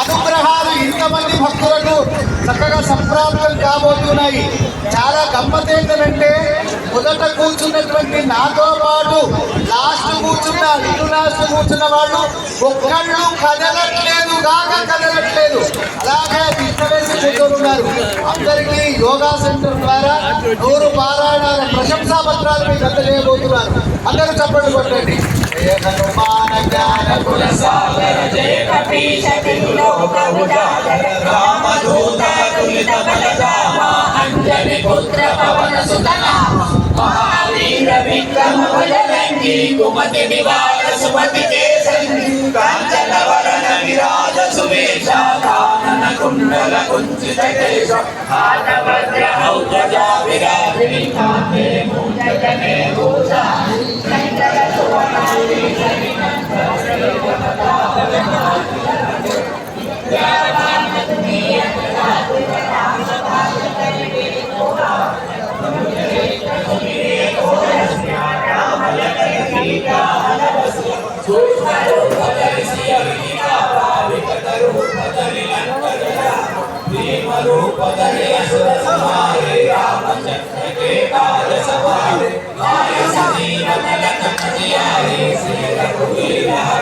అనుగ్రహాలు ఇంతమంది భక్తులకు చక్కగా సంప్రాప్తం కాబోతున్నాయి. చాలా గమ్మత్ ఏంటంటే మొదట కూర్చున్నటువంటి నాతో పాటు ఇటు లాస్ట్ కూర్చున్న వాళ్ళు ఒక్కళ్ళు కదలట్లేదు అలాగే ఇష్టవేసి కూర్చోనున్నారు. అందరికీ యోగా సెంటర్ ద్వారా 100 పారాయణాల ప్రశంసా పత్రాలు మీకు అందజేయబోతున్నారు. అందరూ చప్పట్లు కొట్టండి. హనుమాన జ్ఞాన గుణ సాగర జయ కపీశ త్రిలోక ఉజాగర రామదూత తులిత బలధామ అంజని పుత్ర పవన సుత నామ మహావీర విక్రమ బజరంగి కుమతి నివార సుమతి కేసరి కాంచన వరణ విరాజ సువేశ కానన కుండల కుంచిత కేశ ఆనవద్ర ఔజజ విరాజిని కాంతే మూజగనే భూషా శంకర సువనారి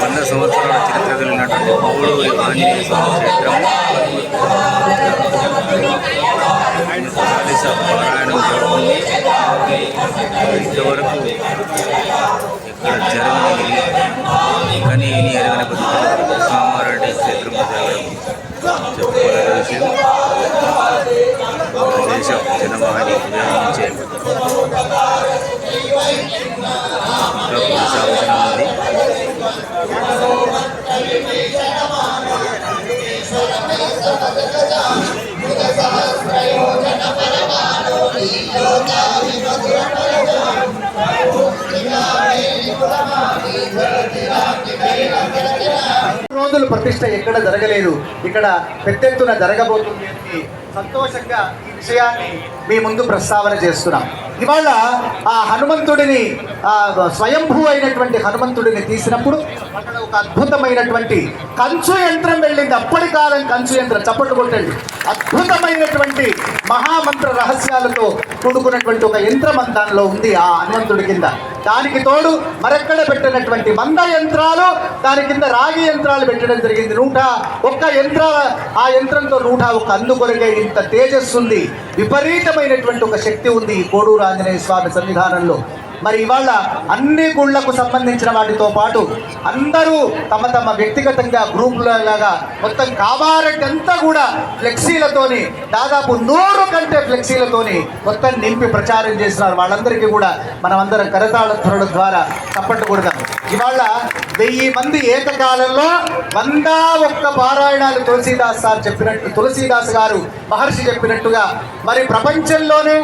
వంద సంవత్సరాల చరిత్ర కలిగినటువంటి పౌడు ఆంజనేయ స్వామి క్షేత్రం పారాయణం జరుగుతుంది. ఇంతవరకు ఇక్కడ జరగని కానీ ఎరగని కొద్ది కామారెడ్డి క్షేత్రంలో జరగడం చెప్పుకోలేని విషయం. దేశ జనవాహిని ఉపయోగించే కొనసాగుతూనే ఉంది. రోజులు ప్రతిష్ట ఎక్కడ జరగలేదు, ఇక్కడ పెద్ద ఎత్తున జరగబోతుంది అని సంతోషంగా ఈ విషయాన్ని మీ ముందు ప్రస్తావన చేస్తున్నాం. ఇవాళ ఆ హనుమంతుడిని స్వయంభూ అయినటువంటి హనుమంతుడిని తీసినప్పుడు అక్కడ ఒక అద్భుతమైనటువంటి కంచు యంత్రం వెళ్ళింది. అప్పటి కాలం కంచు యంత్రం, చప్పట్లు కొట్టండి. అద్భుతమైనటువంటి మహామంత్ర రహస్యాలతో కూడుకున్నటువంటి ఒక యంత్రం దానిలో ఉంది ఆ హనుమంతుడి కింద. దానికి తోడు మరెక్కడ పెట్టినటువంటి 100 యంత్రాలు, దాని కింద రాగి యంత్రాలు పెట్టడం జరిగింది. 101 యంత్రాల ఆ యంత్రంతో 101 అందుకొరకే ఇంత తేజస్సు ఉంది, విపరీతమైనటువంటి ఒక శక్తి ఉంది ఈ కోడూరు ఆంజనేయ స్వామి సన్నిధానంలో. మరి ఇవాళ అన్ని గుళ్లకు సంబంధించిన వాటితో పాటు అందరూ తమ తమ వ్యక్తిగతంగా గ్రూపులలాగా మొత్తం కామారెడ్డి అంతా కూడా ఫ్లెక్సీలతోని దాదాపు 100 కంటే ఫ్లెక్సీలతోని మొత్తం నింపి ప్రచారం చేస్తున్నారు. వాళ్ళందరికీ కూడా మనం అందరం కరతాళ ధ్వనుల ద్వారా చప్పట్లు కొడదాం. ఇవాళ 1000 మంది ఏకకాలంలో 101 పారాయణాలు తులసీదాస్ గారు మహర్షి చెప్పినట్టుగా మరి ప్రపంచంలోనే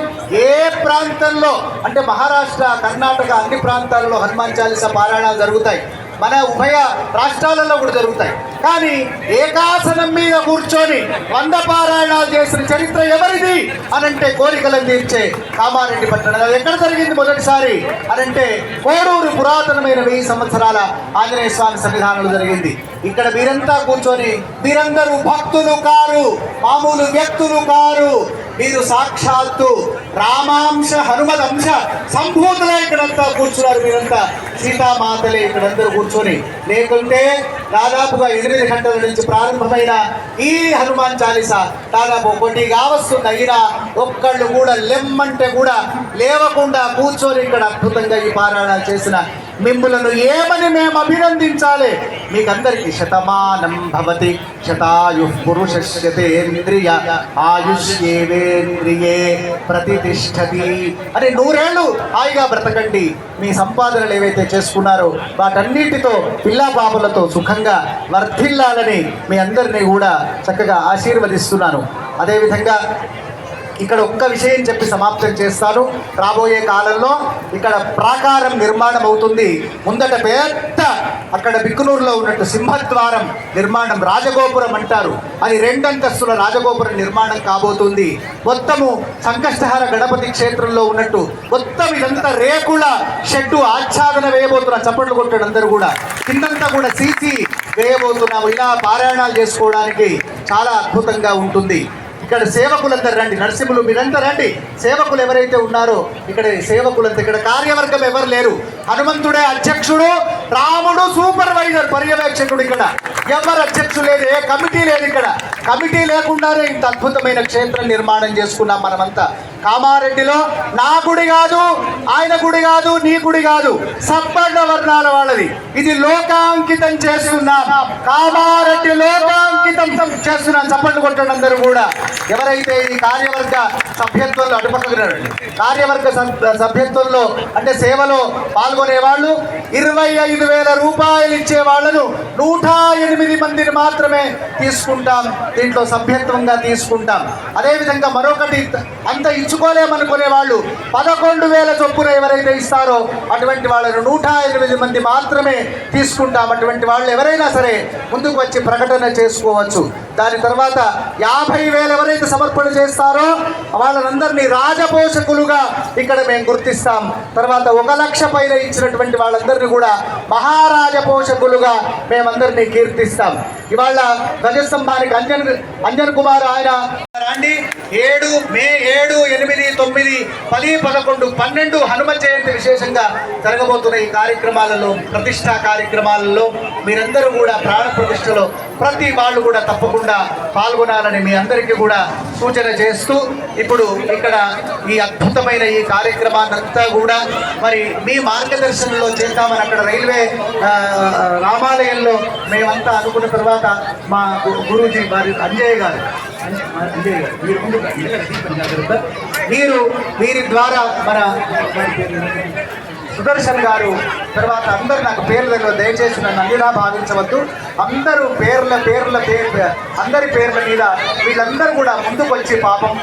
ఏ ప్రాంతంలో అంటే మహారాష్ట్ర, కర్ణాటక అన్ని ప్రాంతాలలో హనుమాన్ చాలీసా పారాయణాలు జరుగుతాయి. మన ఉభయ రాష్ట్రాలలో కూడా జరుగుతాయి. కానీ ఏకాసనం మీద కూర్చొని 100 పారాయణాలు చేసిన చరిత్ర ఎవరిది అనంటే కోరికలను తీర్చే కామారెడ్డి పట్టణం. అది ఎక్కడ జరిగింది మొదటిసారి అనంటే కోడూరు పురాతనమైన 1000 సంవత్సరాల ఆంజనేయ స్వామి సన్నిధానంలో జరిగింది. ఇక్కడ మీరంతా కూర్చొని మీరందరూ భక్తులు కారు, మామూలు వ్యక్తులు కారు, మీరు సాక్షాత్తు రామాంశ హనుమదంశ సంభూతులే ఇక్కడంతా కూర్చున్నారు. మీరంతా సీతామాతలే ఇక్కడందరూ కూర్చొని. లేకుంటే దాదాపుగా 8 గంటల నుంచి ప్రారంభమైన ఈ హనుమాన్ చాలీసా దాదాపు 1 కావస్తుంది. అయినా ఒక్కళ్ళు కూడా లెమ్మంటే కూడా లేవకుండా కూర్చొని ఇక్కడ అద్భుతంగా ఈ పారాయణాలు చేసిన మిమ్ములను ఏమని మేము అభినందించాలి? మీకందరికీ శతమానం భవతి శతాయుః పురుషస్యేంద్రియ ఆయుష్యేవేంద్రియే ప్రతిష్టతి అని 100 ఏళ్ళు హాయిగా బ్రతకండి. మీ సంపాదనలు ఏవైతే చేసుకున్నారో వాటన్నిటితో పిల్లా పాపలతో సుఖంగా వర్ధిల్లాలని మీ అందరినీ కూడా చక్కగా ఆశీర్వదిస్తున్నాను. అదేవిధంగా ఇక్కడ ఒక్క విషయం చెప్పి సమాప్తం చేస్తాను. రాబోయే కాలంలో ఇక్కడ ప్రాకారం నిర్మాణం అవుతుంది. ముందట పెద్ద అక్కడ బిక్కునూరులో ఉన్నట్టు సింహద్వారం నిర్మాణం, రాజగోపురం అంటారు, అది 2 అంతస్తుల రాజగోపురం నిర్మాణం కాబోతుంది. మొత్తము సంకష్టహర గణపతి క్షేత్రంలో ఉన్నట్టు మొత్తం ఇదంతా రేకుల షెడ్డు ఆచ్ఛాదన వేయబోతున్నా. చప్పట్లు కొట్టడం అందరూ కూడా కిందంతా కూడా సీసీ వేయబోతున్నాము. ఇలా పారాయణాలు చేసుకోవడానికి చాలా అద్భుతంగా ఉంటుంది. ఇక్కడ సేవకులందరూ రండి, నరసింహులు మీరంతా రండి. సేవకులు ఎవరైతే ఉన్నారో ఇక్కడ సేవకులంతా, ఇక్కడ కార్యవర్గం ఎవరు లేరు. హనుమంతుడే అధ్యక్షుడు, రాముడు సూపర్వైజర్ పర్యవేక్షకుడు. ఇక్కడ ఎవరు అధ్యక్షుడు లేదు, ఏ కమిటీ లేదు. ఇక్కడ కమిటీ లేకుండానే ఇంత అద్భుతమైన క్షేత్రం నిర్మాణం చేసుకున్నాం మనమంతా. కామారెడ్డిలో నా గుడి కాదు, ఆయన గుడి కాదు, నీ గుడి కాదు, సబ్బర్ణ వర్ణాల వాళ్ళది. ఇది లోకాంకితం చేస్తున్నాం. కామారెడ్డి లోకాంకితం చేస్తున్నాం. చప్పట్లు కొట్టండి అందరూ కూడా. ఎవరైతే ఈ కార్యవర్గ సభ్యత్వంలో అటుపక్కరండి, కార్యవర్గ సభ్యత్వంలో అంటే సేవలో పాల్గొనే వాళ్ళు 25,000 రూపాయలు ఇచ్చే వాళ్ళను 108 మందిని మాత్రమే తీసుకుంటాం. దీంట్లో సభ్యత్వంగా తీసుకుంటాం. అదేవిధంగా మరొకటి అంత ఇచ్చుకోలేమనుకునే వాళ్ళు 11,000 చొప్పున ఎవరైతే ఇస్తారో అటువంటి వాళ్ళను 108 మంది మాత్రమే తీసుకుంటాం. అటువంటి వాళ్ళు ఎవరైనా సరే ముందుకు వచ్చి ప్రకటన చేసుకోవచ్చు. దాని తర్వాత 50,000 ఎవరైతే సమర్పణ చేస్తారో వాళ్ళందరినీ రాజపోషకులుగా ఇక్కడ మేము గుర్తిస్తాం. తర్వాత 1,00,000 పైన ఇచ్చినటువంటి వాళ్ళందరినీ కూడా మహారాజ పోషకులుగా మేమందరినీ కీర్తిస్తాం. ఇవాళ ధ్వజస్తంభానికి అంజన్ కుమార్ ఆయన రండి. 7 మే 7, 8, 9, 10, 11, 12 హనుమ జయంతి విశేషంగా జరగబోతున్న ఈ కార్యక్రమాలలో, ప్రతిష్టా కార్యక్రమాలలో మీరందరూ కూడా ప్రాణ ప్రతిష్టలో ప్రతి వాళ్ళు కూడా తప్పకుండా పాల్గొనాలని మీ అందరికీ కూడా సూచన చేస్తూ ఇప్పుడు ఇక్కడ ఈ అద్భుతమైన ఈ కార్యక్రమాన్నంతా కూడా మరి మీ మార్గదర్శనంలో చేద్దామని అక్కడ రైల్వే రామాలయంలో మేమంతా అనుకున్న తర్వాత మా గురూజీ వారి అంజయ్య గారు మీరు ముందు వీరి ద్వారా మన సుదర్శన్ గారు తర్వాత అందరు నాకు పేర్లలో దయచేసి నన్ను అన్నిలా భావించవద్దు. అందరూ అందరి పేర్ల మీద వీళ్ళందరూ కూడా ముందుకు వచ్చి పాపం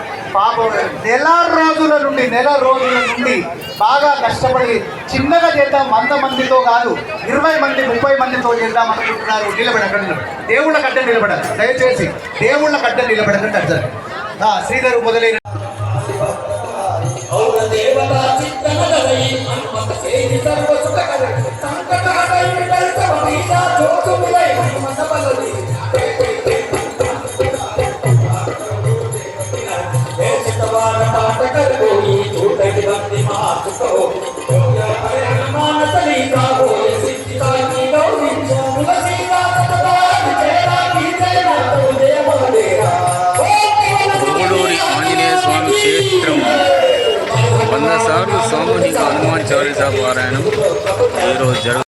నెల రోజుల నుండి బాగా కష్టపడి చిన్నగా చేద్దాం, 100 మందితో కాదు 20 మంది 30 మందితో చేద్దాం అనుకుంటున్నారు. నిలబడకండి, దేవుళ్ళ కట్ట నిలబడాలి. దయచేసి దేవుళ్ళ కట్ట నిలబడకండి. అర్థం శ్రీధరు మొదలైన కోడూరి ఆంజనేయ స్వామి క్షేత్రం 100 సార్లు సామూహిక హనుమాన్ చాలీసా పారాయణం ఈరోజు జరుగుతుంది.